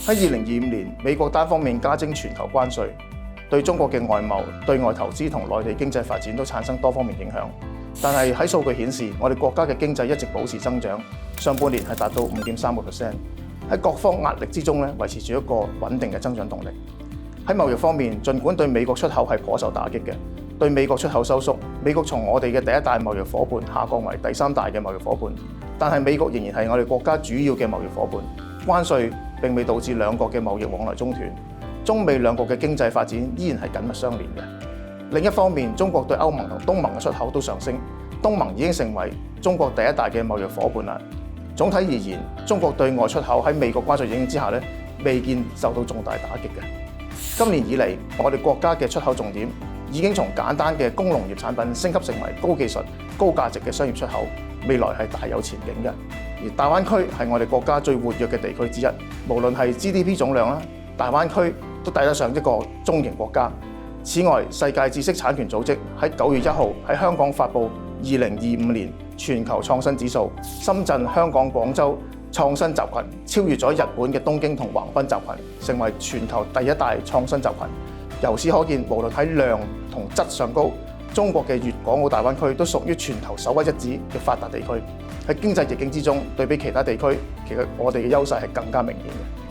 喺2025年，美國單方面加徵全球關稅，對中國嘅外貿、對外投資同內地經濟發展都產生多方面影響。但係喺數據顯示，我哋國家嘅經濟一直保持增長，上半年係達到5.3%。喺各方壓力之中咧，維持住一個穩定嘅增長動力。喺貿易方面，儘管對美國出口係頗受打擊嘅，對美國出口收縮，美國從我哋嘅第一大貿易夥伴下降為第三大嘅貿易夥伴，但係美國仍然係我哋國家主要嘅貿易夥伴。關稅並未導致兩國嘅貿易往來中斷，中美兩國嘅經濟發展依然係緊密相連嘅。另一方面，中國對歐盟同東盟嘅出口都上升，東盟已經成為中國第一大嘅貿易夥伴啦。總體而言，中國對外出口喺美國關稅影響之下未見受到重大打擊嘅。今年以嚟，我哋國家嘅出口重點已經從簡單嘅工農業產品升級成為高技術、高價值嘅商業出口，未來係大有前景嘅。而大灣區係我哋國家最活躍嘅地區之一，無論係 GDP 總量啦，大灣區都抵得上一個中型國家。此外，世界知識產權組織喺9月1號喺香港發布2025年全球創新指數，深圳、香港、廣州創新集群超越咗日本嘅東京同橫濱集群，成為全球第一大創新集群。由此可見，無論喺量同質上高，中國嘅粵港澳大灣區都屬於全球首屈一指嘅發達地區。喺經濟逆境之中，對比其他地區，其實我哋嘅優勢係更加明顯嘅。